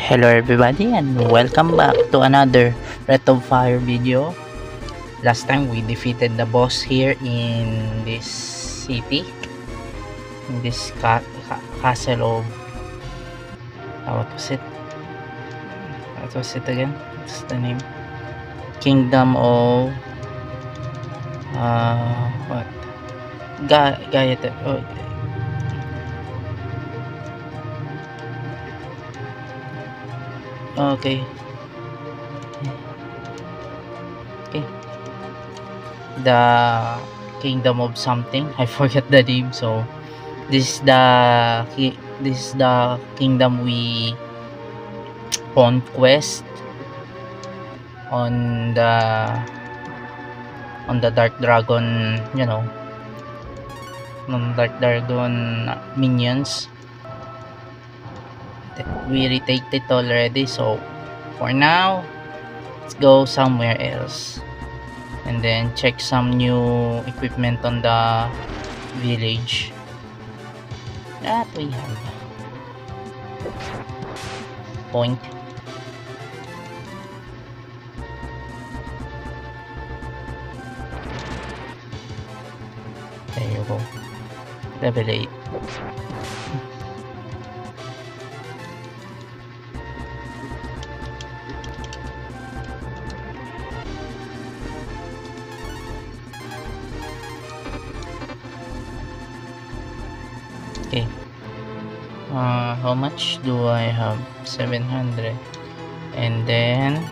Hello everybody and welcome back to another Breath of Fire video. Last time we defeated the boss here in this city, in this castle of what was it? What was it again? What's the name? Kingdom of what? Gaiate. Oh, okay. The kingdom of something. I forget the name. So this is the kingdom we conquest on the Dark Dragon, Dark Dragon minions. We retaked it already, so for now let's go somewhere else and then check some new equipment on the village that we have. Point. There you go. Level 8. Okay. How much do I have? 700. And then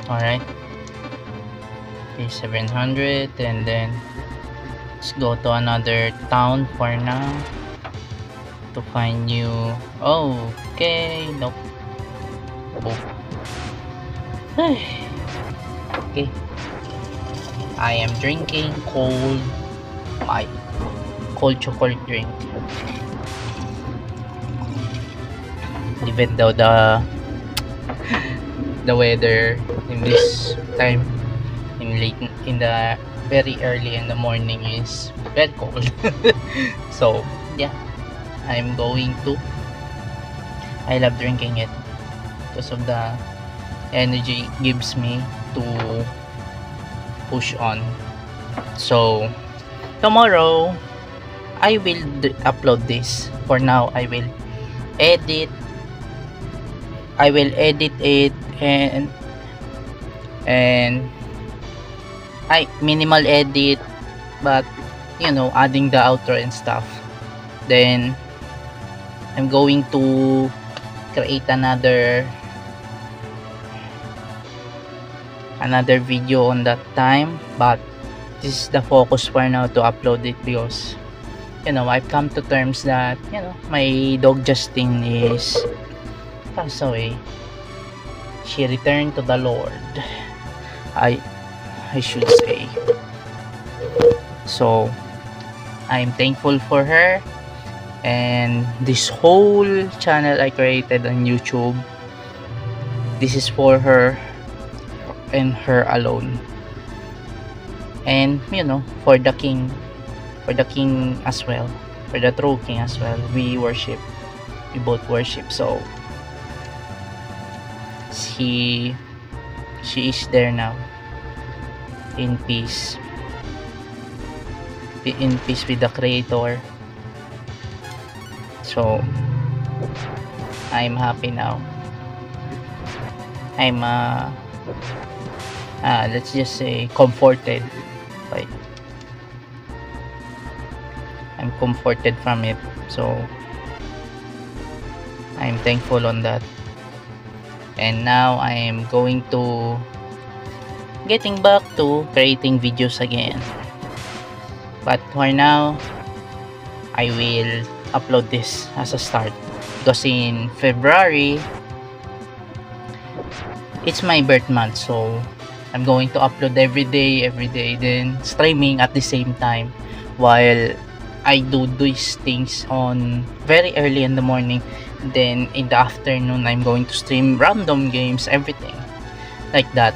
alright. Okay, 700, and then let's go to another town for now to find new. Okay, nope. Okay. I am drinking my cold chocolate drink. Even though the weather in this time in the very early in the morning is very cold. So yeah, I love drinking it because of the energy it gives me to push on. So tomorrow I will upload this. For now I will edit it and I minimal edit, but adding the outro and stuff. Then I'm going to create another video on that time, but this is the focus for now to upload it because I've come to terms that my dog Justin is passed away. She returned to the Lord, I should say. So I'm thankful for her, and this whole channel I created on YouTube, this is for her and her alone, and for the king as well, for the true king as well. We both worship. So she is there now in peace with the Creator. So I'm happy now. I'm let's just say comforted. Like, I'm comforted from it, so I'm thankful on that. And now I am going to getting back to creating videos again, but for now I will upload this as a start because in February it's my birth month, so I'm going to upload every day, then streaming at the same time while I do these things on very early in the morning. Then in the afternoon I'm going to stream random games, everything like that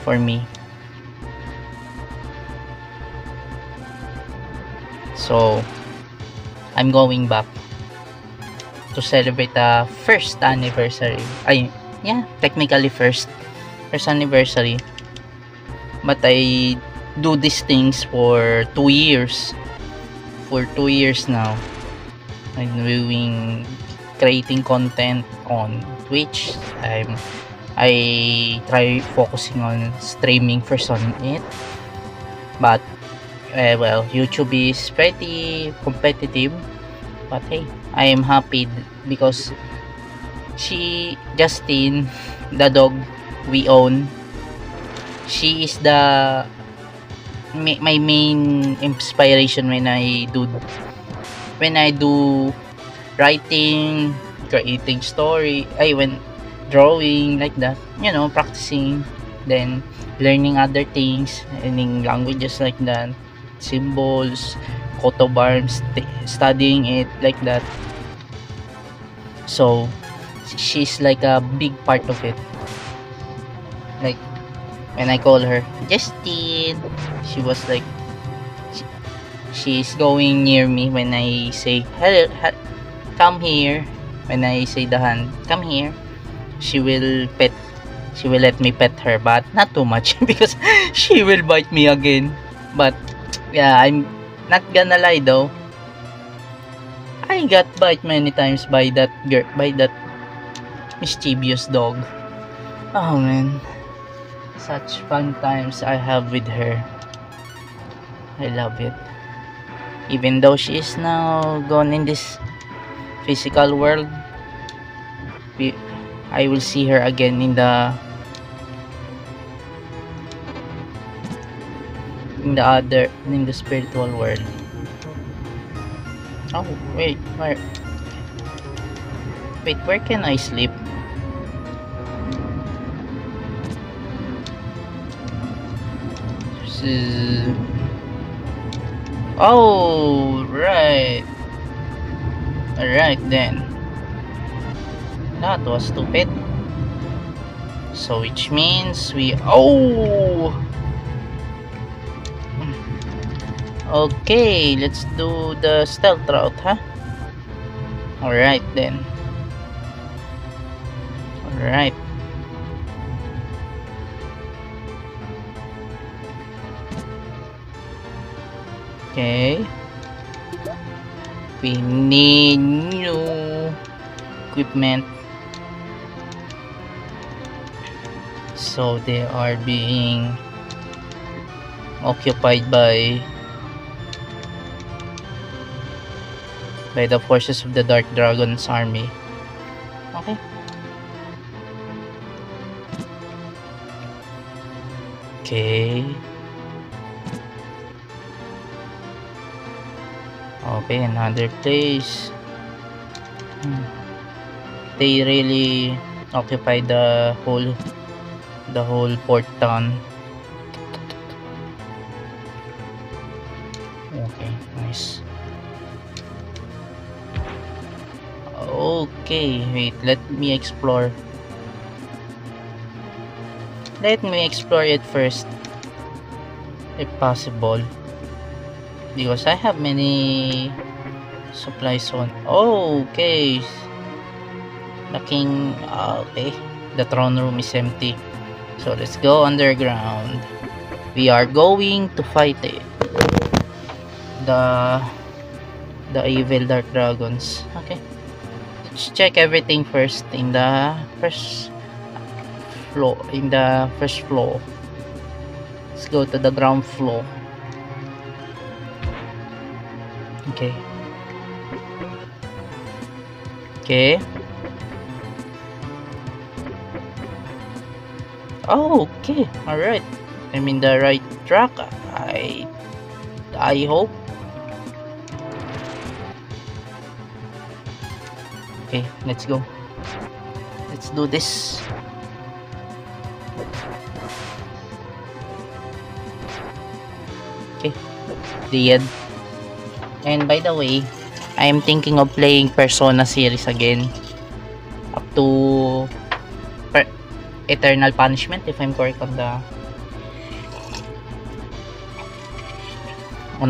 for me. So I'm going back to celebrate the first anniversary. Ay, yeah, technically first anniversary. But I do these things for 2 years. For 2 years now. I'm creating content on Twitch. I try focusing on streaming first on it. But well, YouTube is pretty competitive. But hey, I am happy because Justine, the dog we own, she is my main inspiration when I do writing, creating story, when drawing like that, practicing, then learning other things, learning languages like that, symbols, coat of arms, studying it like that. So she's like a big part of it. Like when I call her Justine, she was like, she's going near me when I say hello, come here. When I say the hand, come here, she will let me pet her, but not too much because she will bite me again. But yeah, I'm not gonna lie though, I got bite many times by that mischievous dog. Oh man, such fun times I have with her. I love it. Even though she is now gone in this physical world, I will see her again in the spiritual world. Oh wait, where can I sleep? Oh right, alright then, that was stupid. So which means okay, let's do the stealth route, huh? Alright then. Alright. Okay. We need new equipment. So they are being occupied by the forces of the Dark Dragon's army. Okay. Okay. Okay, another place. They really occupy the whole port town. Okay, nice. Okay, wait, let me explore it first, if possible, because I have many supplies on. Okay, okay, the throne room is empty, so let's go underground. We are going to fight it, the evil Dark Dragons. Okay, let's check everything first in the first floor. Let's go to the ground floor. Okay. Oh, okay, all right, I'm in the right track, I hope. Okay, let's go. Let's do this. Okay, the end. And by the way, I am thinking of playing Persona series again up to Eternal Punishment, if I'm correct on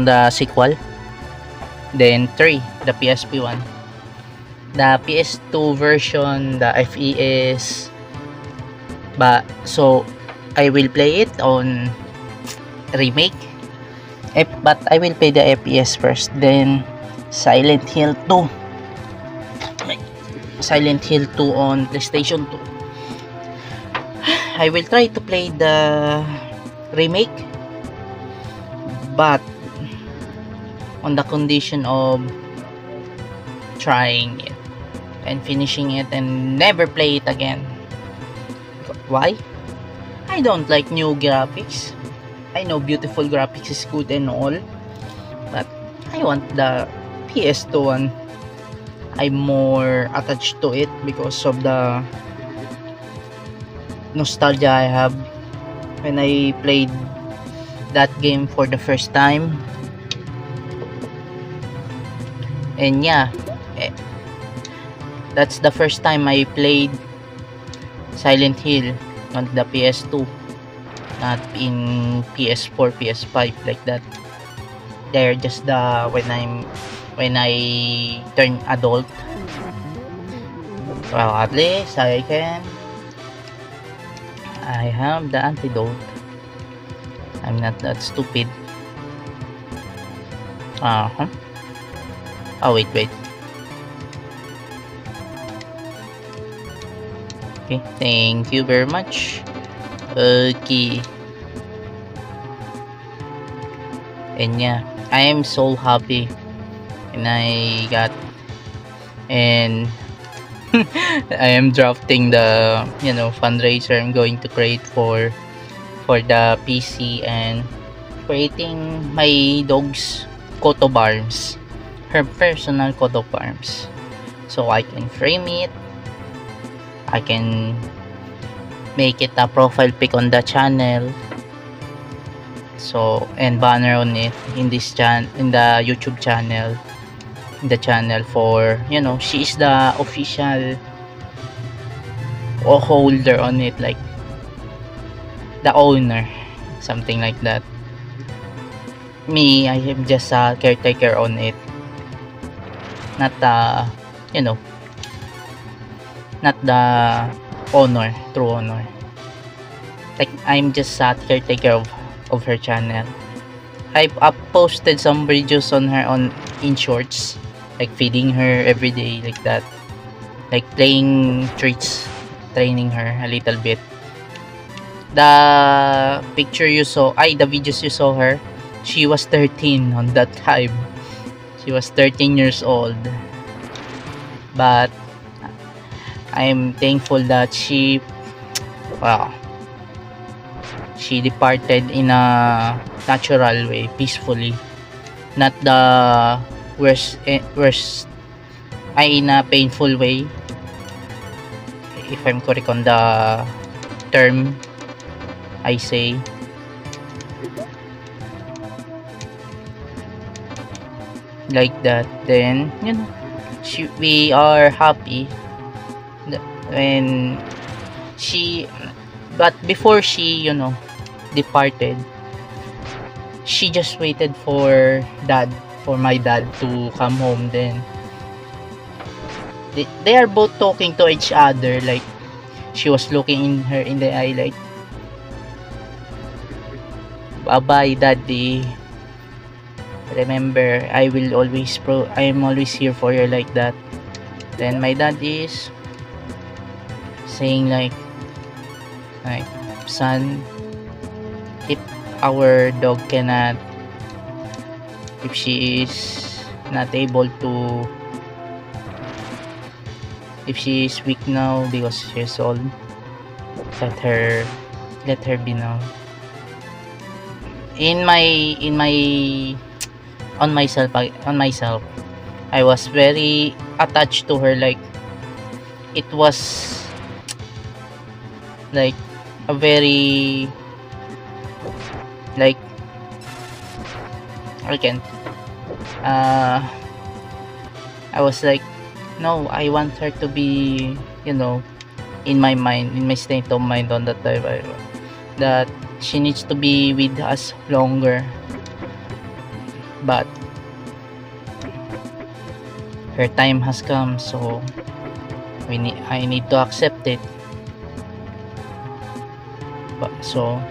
the sequel. Then 3, the PSP one. The PS2 version, the FE is, so I will play it on remake. But I will play the FPS first, then Silent Hill 2. Silent Hill 2 on PlayStation 2. I will try to play the remake, but on the condition of trying it and finishing it and never play it again. Why? I don't like new graphics. I know beautiful graphics is good and all, but I want the PS2 one. I'm more attached to it because of the nostalgia I have when I played that game for the first time. And yeah, that's the first time I played Silent Hill on the PS2, not in PS4, PS5 like that. They're just the when I turn adult. Well, at least I have the antidote. I'm not that stupid. Oh, wait. Okay, thank you very much. Okay. And yeah, I am so happy. And I am drafting the fundraiser I'm going to create for the PC, and creating my dog's coat of arms, her personal coat of arms, so I can frame it, I can make it a profile pic on the channel, so, and banner on it in this in the YouTube channel, for she is the official holder on it, like the owner, something like that. Me, I am just a caretaker on it, not not the owner, true owner. Like, I'm just a caretaker of her channel. I've posted some videos on her in shorts, like feeding her every day, like that, like playing treats, training her a little bit. The videos you saw her, she was 13 on that time. She was 13 years old. But I'm thankful that she departed in a natural way, peacefully, not the worst in a painful way, if I'm correct on the term I say. Like that. Then we are happy when but before she departed, she just waited for my dad to come home. Then they are both talking to each other, like she was looking in the eye, like, bye bye daddy, remember I am always here for you, like that. Then my dad is saying like, son, if our dog if she is not able to, if she is weak now because she's old, let her be now. On myself, I was very attached to her, like it was like a very, like, I was like, no, I want her to be, in my mind, in my state of mind on that time, that she needs to be with us longer. But her time has come, so I need to accept it. But so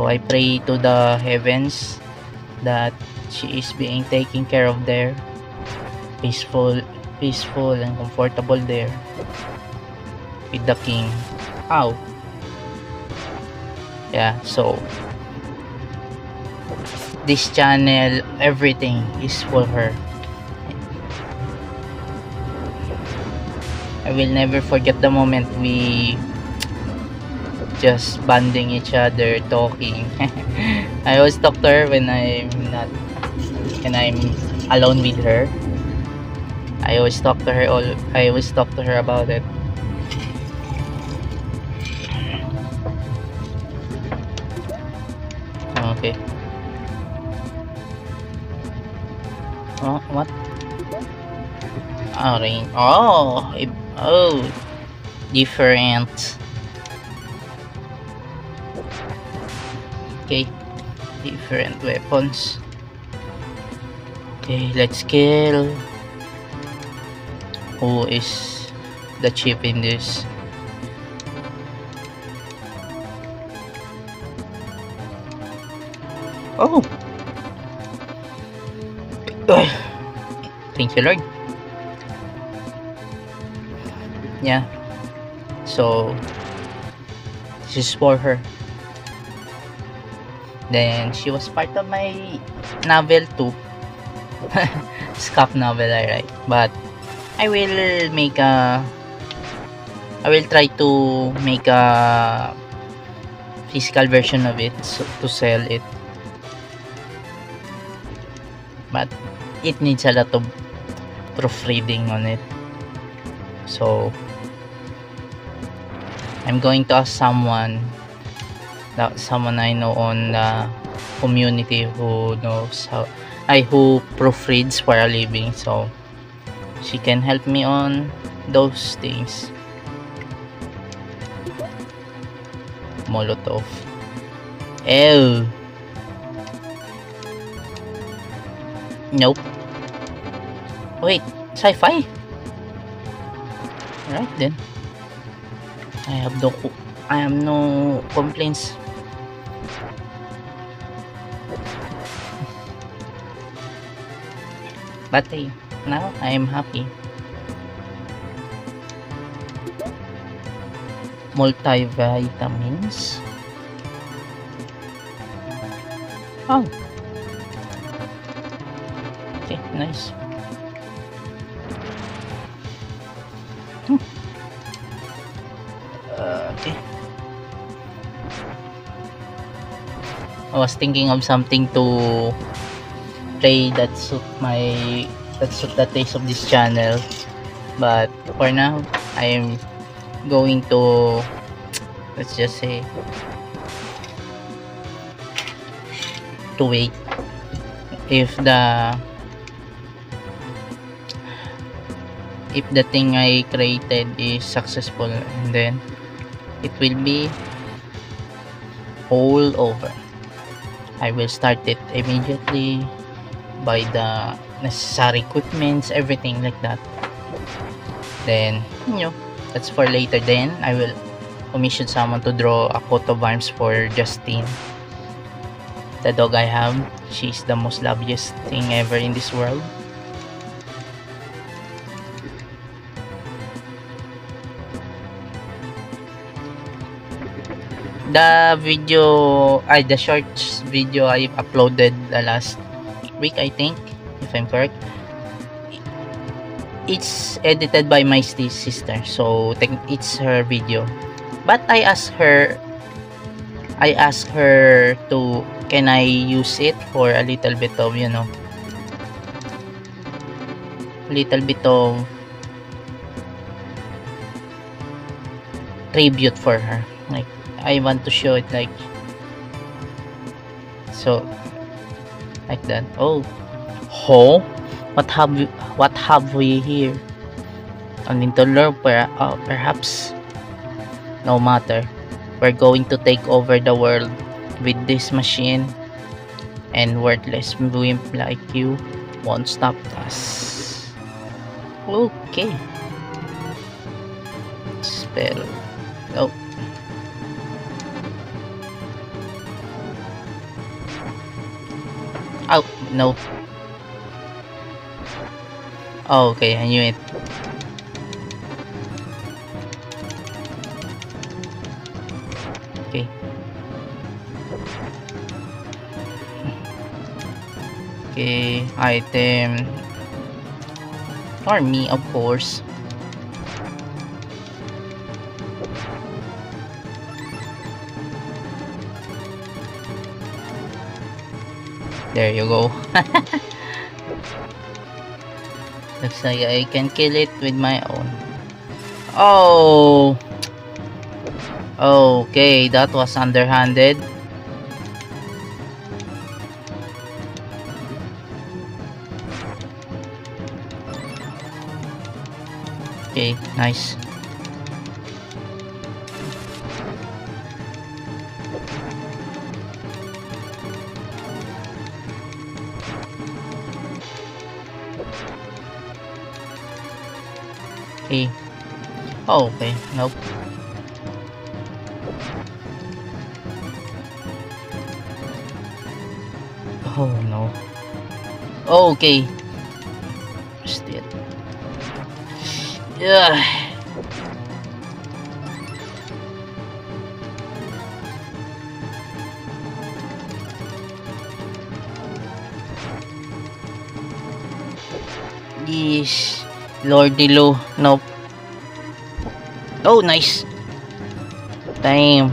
I pray to the heavens that she is being taken care of there, peaceful and comfortable there with the king. Ow. Yeah, so this channel, everything is for her. I will never forget the moment we just bonding each other, talking. I always talk to her when I'm alone with her. I always talk to her about it. Okay. Oh, what? Rain. Oh, different. Okay, different weapons. Okay, let's kill. Who is the chief in this? Oh, thank you, Lord. Yeah, so this is for her. Then she was part of my novel too. Scap novel I write, but I will try to make a physical version of it, so to sell it, but it needs a lot of proofreading on it. So I'm going to ask someone I know on the community who knows who proofreads for a living, so she can help me on those things. Molotov. Ew. Nope. Wait, sci-fi? Alright then. I have no complaints. But now I am happy. Multivitamins. Oh. Okay, nice. Okay. I was thinking of something to play that suit the taste of this channel, but for now I am going to, let's just say, to wait if the thing I created is successful, and then it will be all over. I will start it immediately, buy the necessary equipments, everything like that. Then that's for later. Then I will commission someone to draw a coat of arms for Justine, the dog I have. She's the most loveliest thing ever in this world. The shorts video I uploaded the last week, I think, if I'm correct, it's edited by my sister, so it's her video. But I asked her to, can I use it for a little bit of, tribute for her. Like, I want to show it like so, like that. Oh, what have we here? An interloper, perhaps. No matter. We're going to take over the world with this machine, and worthless wimp like you won't stop us. Okay. Spell. Oh. Oh, no. Oh, okay, I knew it. Okay. Okay, item. For me, of course. There you go. Looks like I can kill it with my own. Oh! Okay, that was underhanded. Okay, nice. Okay. Oh, okay. Nope. Oh, no. Okay. Still. Yeah. Yeesh. Lordy Lou. Nope. Oh, nice. Damn.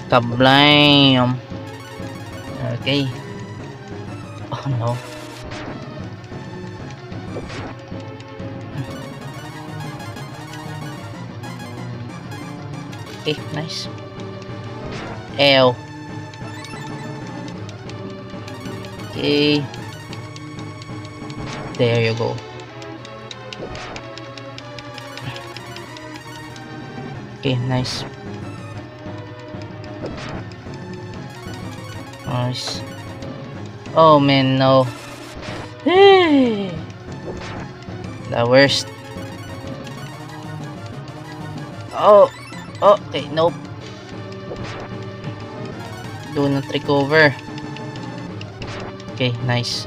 Kablam. Okay. Oh, no. Okay, nice. Ew. Okay. There you go. Okay, nice. Nice. Oh man, no. The worst. Oh. Okay, nope. Do not recover. Okay, nice.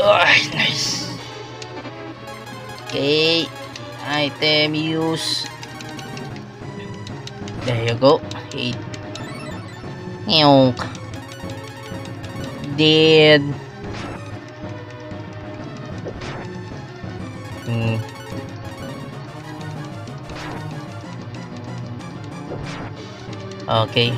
Oh, nice. Okay. Item use. There you go. 8. Ew. Dead. Okay.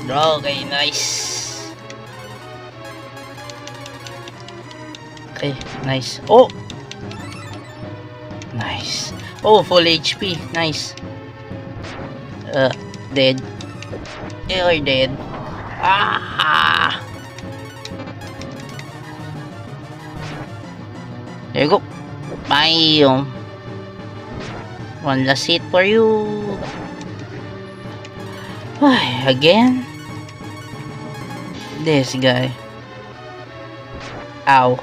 Okay, nice. Okay, nice. Oh! Nice. Oh, full HP. Nice. Dead. You're dead. Ah! There you go. Bye. One last hit for you. Again? This guy. Ow.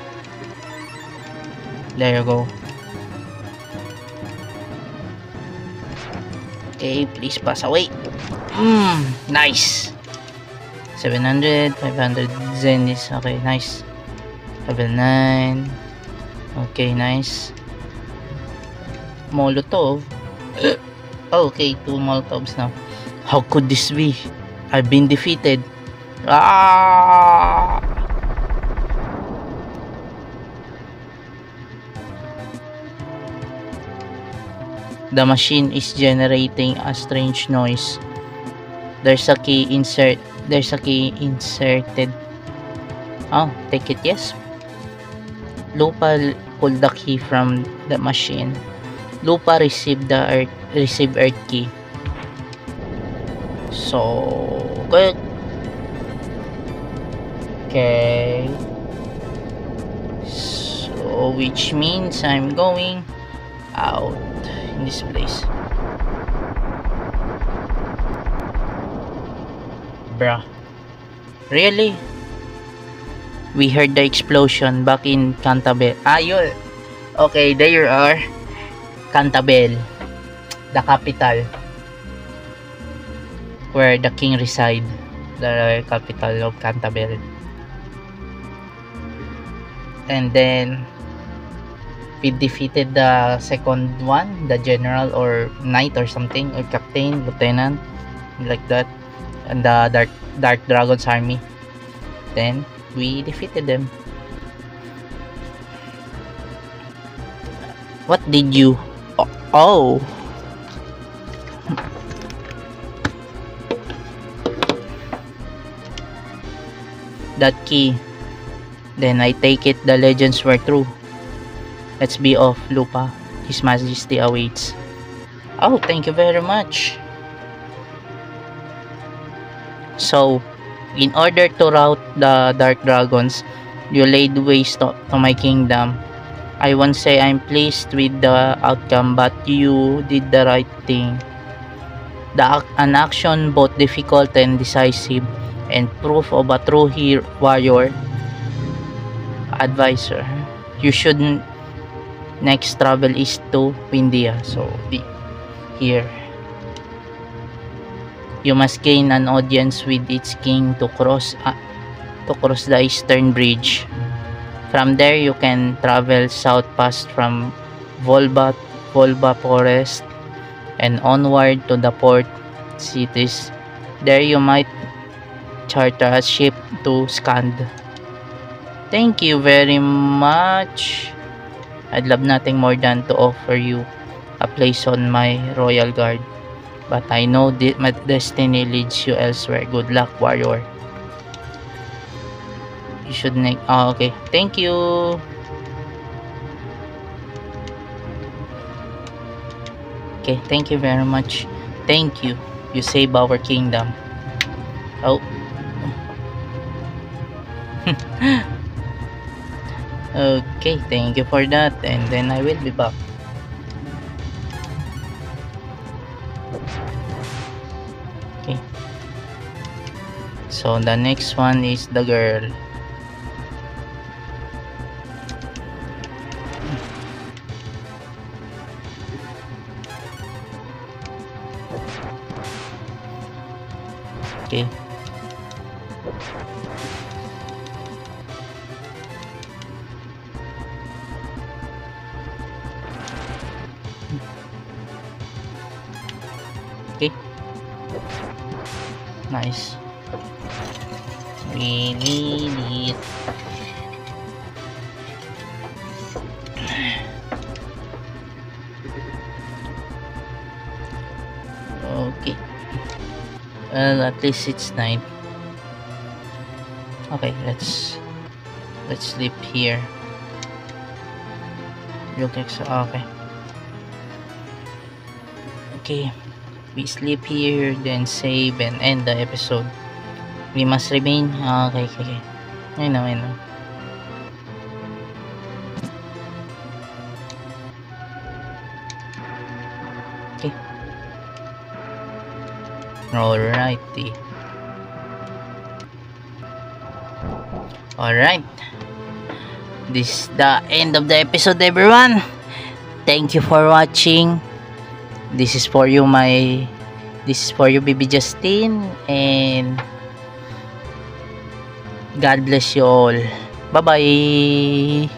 There you go. Okay, please pass away. Nice. 700, 500 Zenith. Okay, nice. Level 9. Okay, nice. Molotov. Okay, 2 Molotovs now. How could this be? I've been defeated. Ah! The machine is generating a strange noise. There's a key inserted. Oh, take it, yes. Lupa pulled the key from the machine. Lupa received the Earth key. So good. Okay. So which means I'm going out in this place. Bruh. Really? We heard the explosion back in Cantabel. Yun. Okay, there you are. Cantabel. The capital. Where the king reside. The capital of Cantabel. And then we defeated the second one, the general or knight or something, or captain, lieutenant, like that, and the dark dragon's army. Then we defeated them. What did you? Oh. That key. Then I take it the legends were true. Let's be off, Lupa. His Majesty awaits. Oh, thank you very much. So, in order to rout the Dark Dragons, you laid waste to my kingdom. I won't say I'm pleased with the outcome, but you did the right thing. An action both difficult and decisive, and proof of a true warrior. Advisor, you shouldn't next travel east to Windia. So here you must gain an audience with its king to cross the eastern bridge. From there you can travel south past from Volba Forest and onward to the port cities. There you might charter a ship to Skand. Thank you very much. I'd love nothing more than to offer you a place on my royal guard. But I know my destiny leads you elsewhere. Good luck, warrior. You should make... Oh, okay. Thank you. Okay, thank you very much. Thank you. You save our kingdom. Oh. Okay, thank you for that, and then I will be back. Okay, so the next one is the girl. Okay. Okay. Nice. We need it. Okay. Well, at least it's night. Okay, let's sleep here. Look like so. Okay. Okay. We sleep here, then save and end the episode. We must remain. Okay. I know. Okay. Alrighty. Alright. This is the end of the episode, everyone. Thank you for watching. This is for you, baby Justine, and God bless you all. Bye-bye.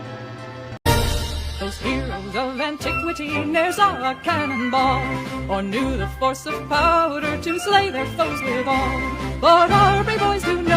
Those heroes of antiquity ne'er saw a cannonball, or knew the force of powder to slay their foes withal. But our brave boys do know